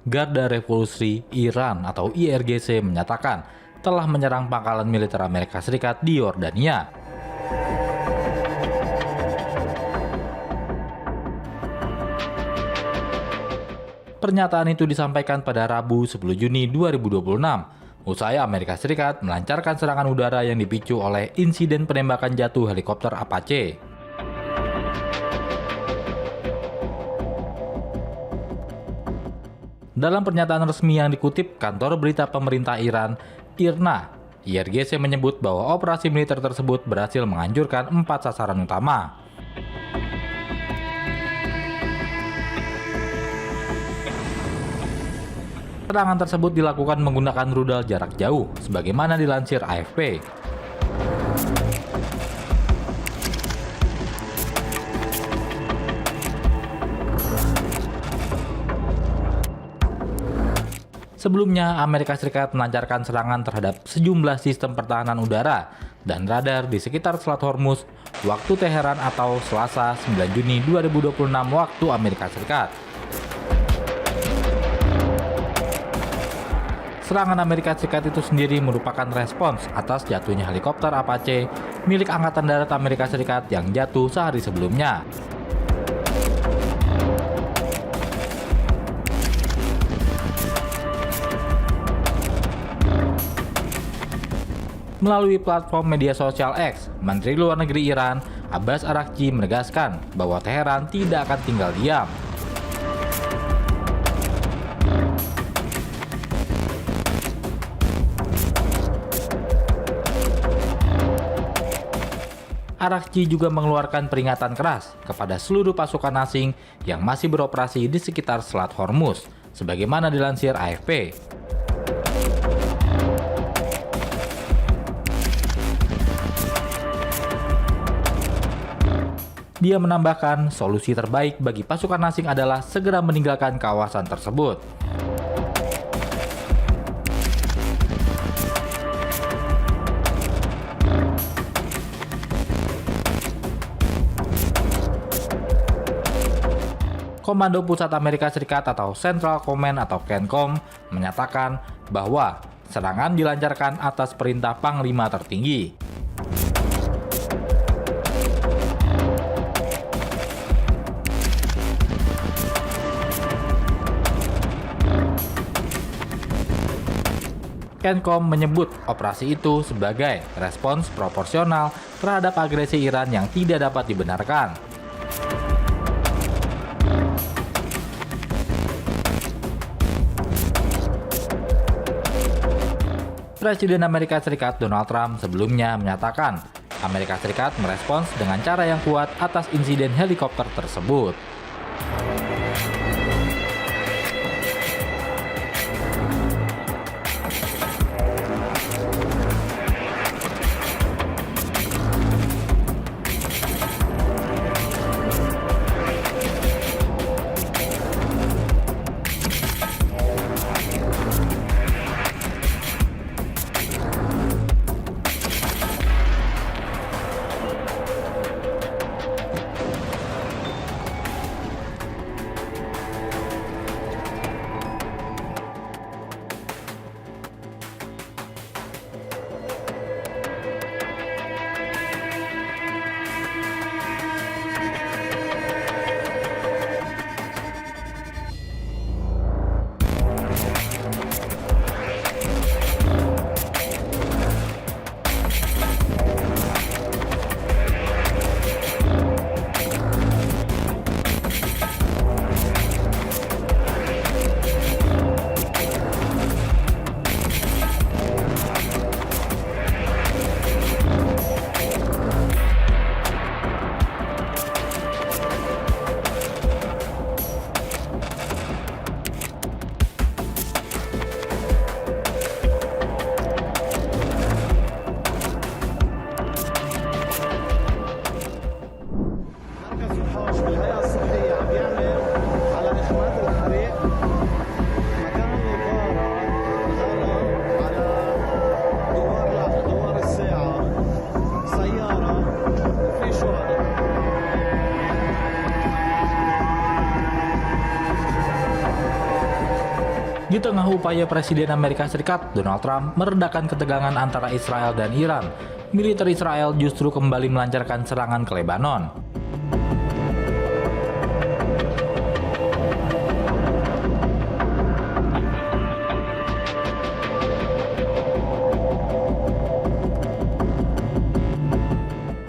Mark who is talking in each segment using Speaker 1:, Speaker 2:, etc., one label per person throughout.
Speaker 1: Garda Revolusi Iran atau IRGC menyatakan telah menyerang pangkalan militer Amerika Serikat di Yordania. Pernyataan itu disampaikan pada Rabu 10 Juni 2026, usai Amerika Serikat melancarkan serangan udara yang dipicu oleh insiden penembakan jatuh helikopter Apache. Dalam pernyataan resmi yang dikutip kantor berita pemerintah Iran, IRNA, IRGC menyebut bahwa operasi militer tersebut berhasil menghancurkan 4 sasaran utama. Serangan tersebut dilakukan menggunakan rudal jarak jauh, sebagaimana dilansir AFP. Sebelumnya, Amerika Serikat melancarkan serangan terhadap sejumlah sistem pertahanan udara dan radar di sekitar Selat Hormuz waktu Teheran atau Selasa 9 Juni 2026 waktu Amerika Serikat. Serangan Amerika Serikat itu sendiri merupakan respons atas jatuhnya helikopter Apache milik Angkatan Darat Amerika Serikat yang jatuh sehari sebelumnya. Melalui platform media sosial X, Menteri Luar Negeri Iran, Abbas Araghchi menegaskan bahwa Teheran tidak akan tinggal diam. Araghchi juga mengeluarkan peringatan keras kepada seluruh pasukan asing yang masih beroperasi di sekitar Selat Hormuz, sebagaimana dilansir AFP. Dia menambahkan, solusi terbaik bagi pasukan asing adalah segera meninggalkan kawasan tersebut. Komando Pusat Amerika Serikat atau Central Command atau CENTCOM menyatakan bahwa serangan dilancarkan atas perintah Panglima tertinggi. CENTCOM menyebut operasi itu sebagai respons proporsional terhadap agresi Iran yang tidak dapat dibenarkan. Presiden Amerika Serikat Donald Trump sebelumnya menyatakan Amerika Serikat merespons dengan cara yang kuat atas insiden helikopter tersebut. Di tengah upaya Presiden Amerika Serikat, Donald Trump, meredakan ketegangan antara Israel dan Iran, militer Israel justru kembali melancarkan serangan ke Lebanon.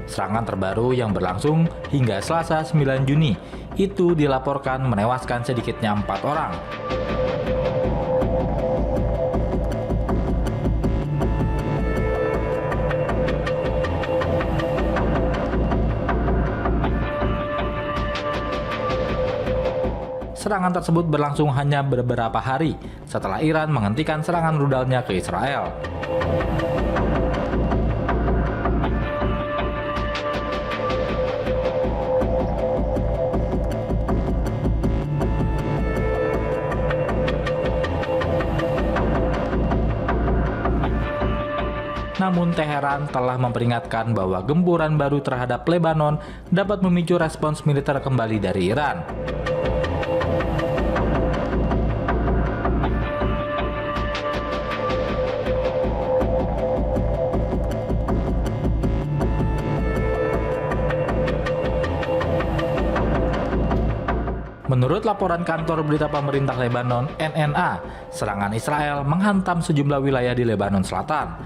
Speaker 1: Serangan terbaru yang berlangsung hingga Selasa 9 Juni itu dilaporkan menewaskan sedikitnya 4 orang. Serangan tersebut berlangsung hanya beberapa hari setelah Iran menghentikan serangan rudalnya ke Israel. Namun Teheran telah memperingatkan bahwa gempuran baru terhadap Lebanon dapat memicu respons militer kembali dari Iran. Menurut laporan kantor berita pemerintah Lebanon, NNA, serangan Israel menghantam sejumlah wilayah di Lebanon Selatan.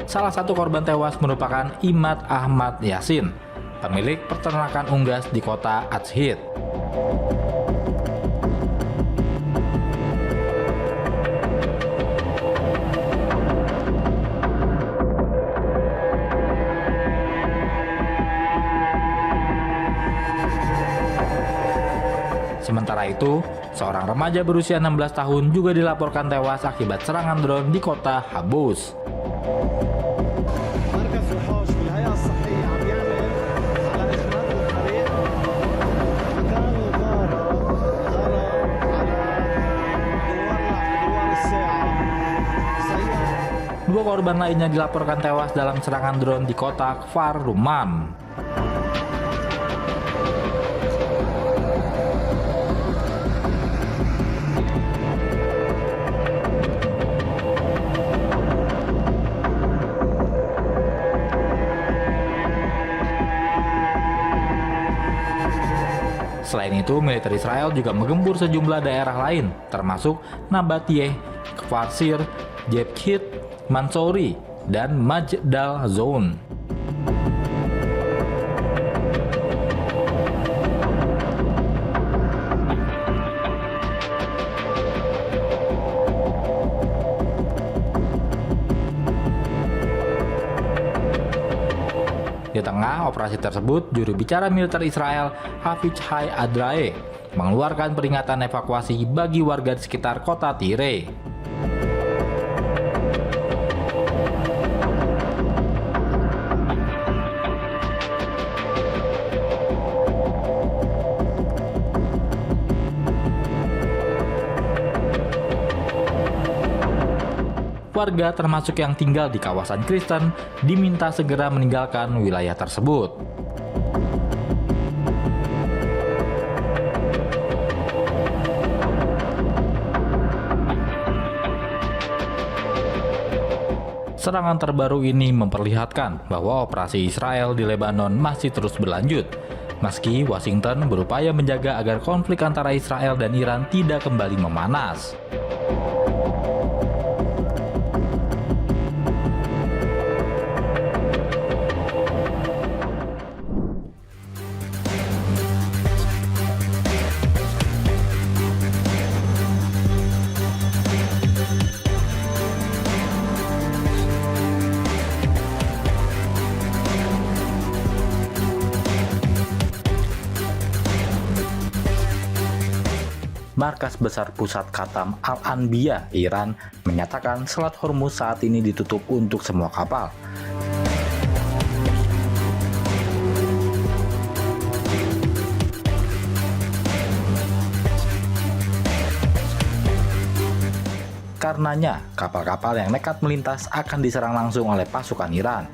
Speaker 1: Salah satu korban tewas merupakan Imad Ahmad Yasin, pemilik peternakan unggas di kota Atshid. Sementara itu, seorang remaja berusia 16 tahun juga dilaporkan tewas akibat serangan drone di kota Habus. Dua korban lainnya dilaporkan tewas dalam serangan drone di kota Kfar Rumam. Selain itu, militer Israel juga menggempur sejumlah daerah lain, termasuk Nabatiyeh, Kfar Sir, Jebkit, Mansouri, dan Majdal Zone. Di tengah operasi tersebut, juru bicara militer Israel, Avichai Adrae, mengeluarkan peringatan evakuasi bagi warga di sekitar kota Tire. Warga termasuk yang tinggal di kawasan Kristen diminta segera meninggalkan wilayah tersebut. Serangan terbaru ini memperlihatkan bahwa operasi Israel di Lebanon masih terus berlanjut, meski Washington berupaya menjaga agar konflik antara Israel dan Iran tidak kembali memanas. Markas Besar Pusat Khatam Al-Anbiya, Iran, menyatakan Selat Hormuz saat ini ditutup untuk semua kapal. Karenanya, kapal-kapal yang nekat melintas akan diserang langsung oleh pasukan Iran.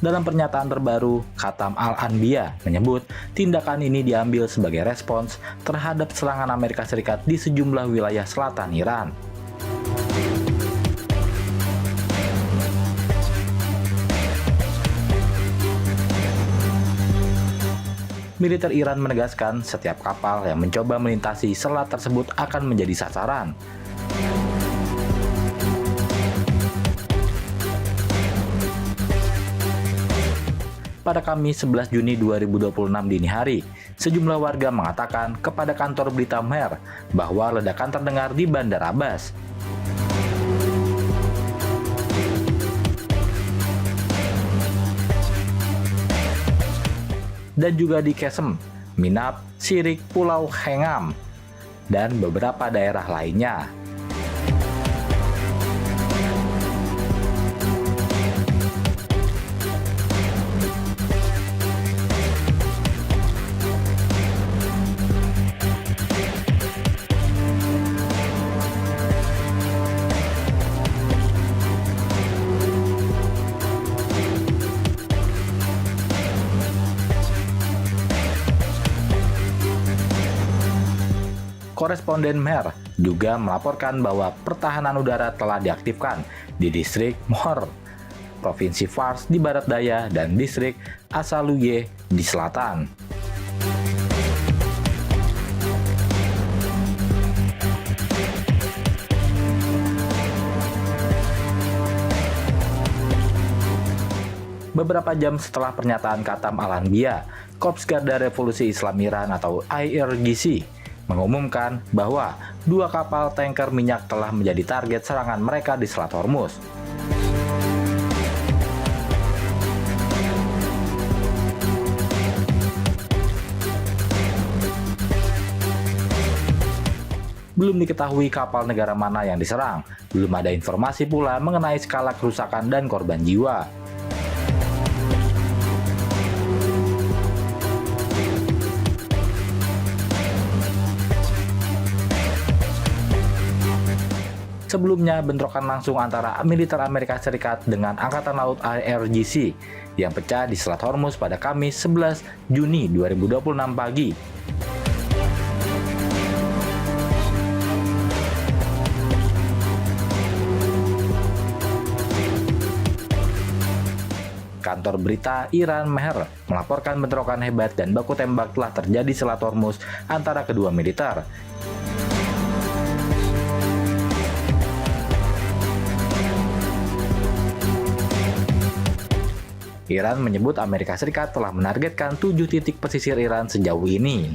Speaker 1: Dalam pernyataan terbaru, Khatam Al-Anbiya menyebut tindakan ini diambil sebagai respons terhadap serangan Amerika Serikat di sejumlah wilayah selatan Iran. Militer Iran menegaskan setiap kapal yang mencoba melintasi selat tersebut akan menjadi sasaran. Pada Kamis 11 Juni 2026 dini hari, sejumlah warga mengatakan kepada kantor berita Mer bahwa ledakan terdengar di Bandar Abbas. Dan juga di Qesem, Minab, Sirik, Pulau Hengam, dan beberapa daerah lainnya. Koresponden Mer juga melaporkan bahwa pertahanan udara telah diaktifkan di distrik Mohr, Provinsi Fars di barat daya, dan distrik Asaluye di selatan. Beberapa jam setelah pernyataan Khatam Al-Anbiya, Korps Garda Revolusi Islam Iran atau IRGC mengumumkan bahwa 2 kapal tanker minyak telah menjadi target serangan mereka di Selat Hormuz. Belum diketahui kapal negara mana yang diserang. Belum ada informasi pula mengenai skala kerusakan dan korban jiwa. Sebelumnya, bentrokan langsung antara militer Amerika Serikat dengan Angkatan Laut IRGC yang pecah di Selat Hormuz pada Kamis 11 Juni 2026 pagi. Kantor berita Iran Mehr melaporkan bentrokan hebat dan baku tembak telah terjadi di Selat Hormuz antara kedua militer. Iran menyebut Amerika Serikat telah menargetkan 7 titik pesisir Iran sejauh ini.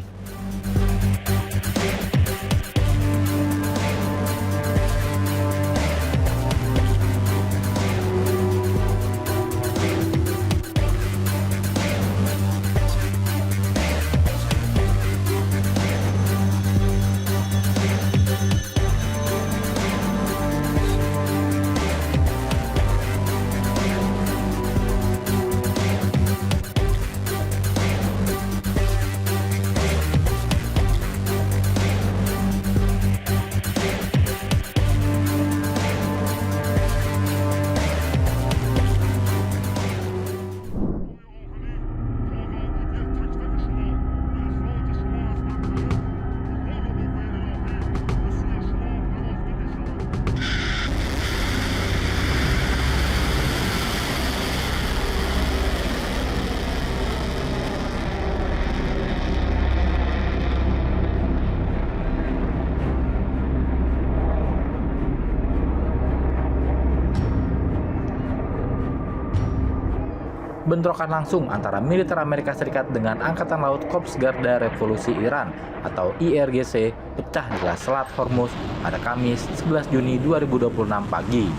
Speaker 1: Bentrokan langsung antara militer Amerika Serikat dengan Angkatan Laut Korps Garda Revolusi Iran atau IRGC pecah di Selat Hormuz pada Kamis 11 Juni 2026 pagi.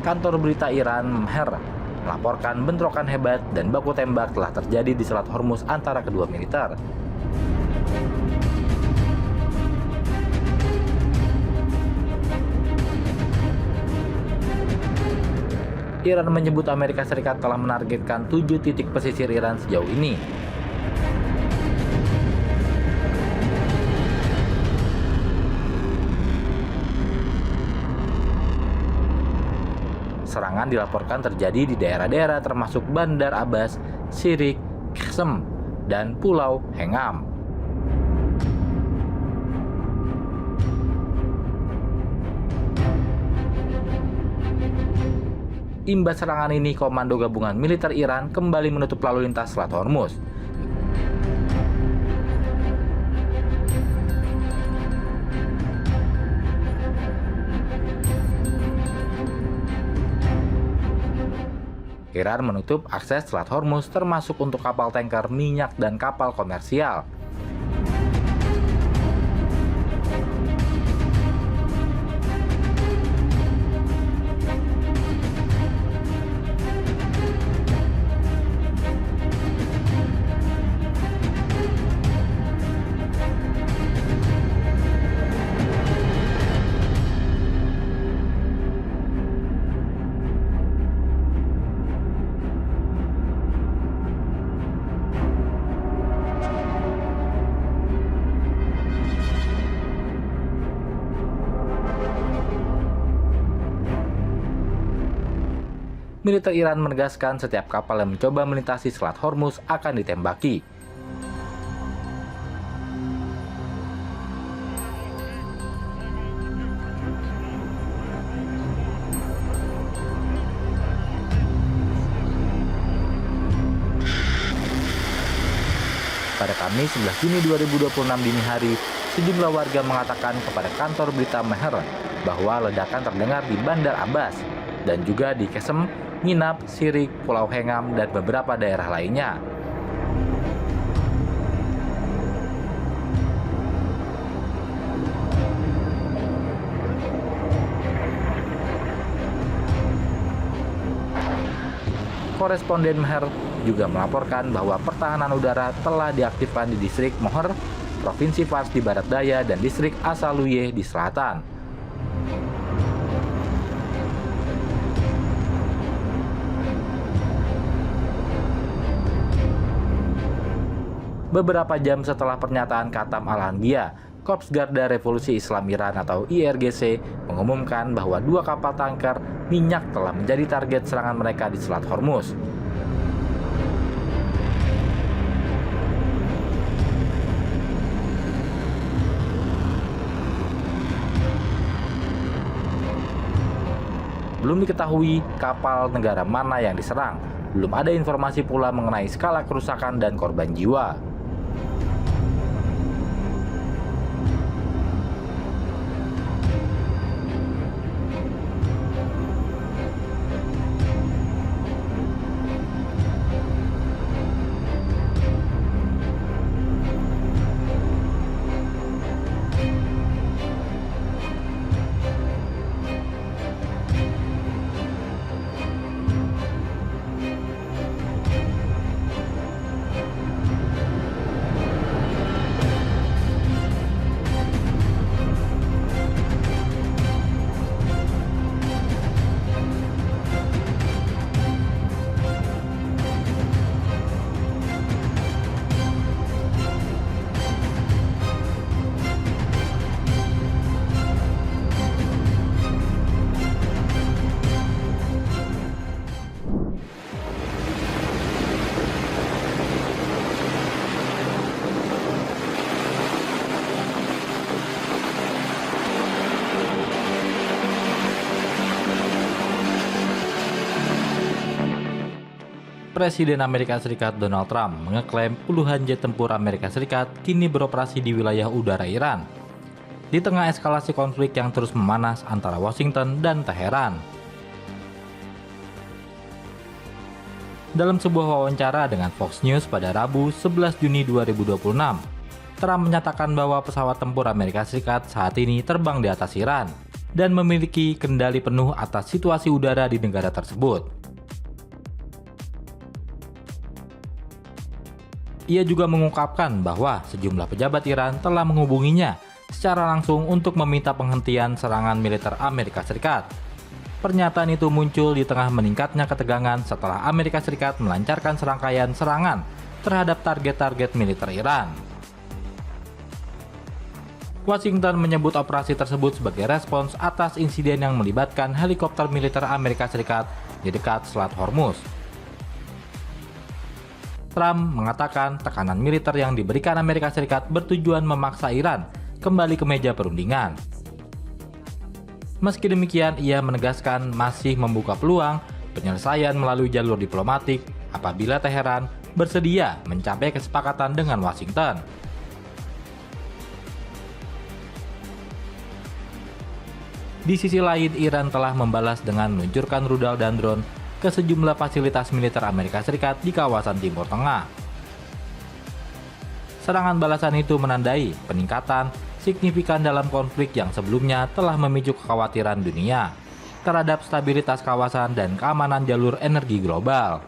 Speaker 1: Kantor berita Iran Mehr melaporkan bentrokan hebat dan baku tembak telah terjadi di Selat Hormuz antara kedua militer. Iran menyebut Amerika Serikat telah menargetkan 7 titik pesisir Iran sejauh ini. Serangan dilaporkan terjadi di daerah-daerah termasuk Bandar Abbas, Sirik, Qesem, dan Pulau Hengam. Imbas serangan ini, Komando Gabungan Militer Iran kembali menutup lalu lintas Selat Hormuz. Iran menutup akses Selat Hormuz termasuk untuk kapal tanker minyak dan kapal komersial. Militer Iran menegaskan setiap kapal yang mencoba melintasi Selat Hormuz akan ditembaki. Pada Kamis 11 Juni 2026 dini hari, sejumlah warga mengatakan kepada kantor berita Mehr bahwa ledakan terdengar di Bandar Abbas dan juga di Qesem, Nginab, Sirik, Pulau Hengam, dan beberapa daerah lainnya. Koresponden Mehr juga melaporkan bahwa pertahanan udara telah diaktifkan di distrik Moher, Provinsi Fars di barat daya, dan distrik Asaluye di selatan. Beberapa jam setelah pernyataan Khatam Al-Anbiya, Korps Garda Revolusi Islam Iran atau IRGC mengumumkan bahwa 2 kapal tanker minyak telah menjadi target serangan mereka di Selat Hormuz. Belum diketahui kapal negara mana yang diserang. Belum ada informasi pula mengenai skala kerusakan dan korban jiwa. Presiden Amerika Serikat Donald Trump mengeklaim puluhan jet tempur Amerika Serikat kini beroperasi di wilayah udara Iran, di tengah eskalasi konflik yang terus memanas antara Washington dan Teheran. Dalam sebuah wawancara dengan Fox News pada Rabu 11 Juni 2026, Trump menyatakan bahwa pesawat tempur Amerika Serikat saat ini terbang di atas Iran dan memiliki kendali penuh atas situasi udara di negara tersebut. Ia juga mengungkapkan bahwa sejumlah pejabat Iran telah menghubunginya secara langsung untuk meminta penghentian serangan militer Amerika Serikat. Pernyataan itu muncul di tengah meningkatnya ketegangan setelah Amerika Serikat melancarkan serangkaian serangan terhadap target-target militer Iran. Washington menyebut operasi tersebut sebagai respons atas insiden yang melibatkan helikopter militer Amerika Serikat di dekat Selat Hormuz. Trump mengatakan tekanan militer yang diberikan Amerika Serikat bertujuan memaksa Iran kembali ke meja perundingan. Meski demikian, ia menegaskan masih membuka peluang penyelesaian melalui jalur diplomatik apabila Teheran bersedia mencapai kesepakatan dengan Washington. Di sisi lain, Iran telah membalas dengan meluncurkan rudal dan drone ke sejumlah fasilitas militer Amerika Serikat di kawasan Timur Tengah. Serangan balasan itu menandai peningkatan signifikan dalam konflik yang sebelumnya telah memicu kekhawatiran dunia terhadap stabilitas kawasan dan keamanan jalur energi global.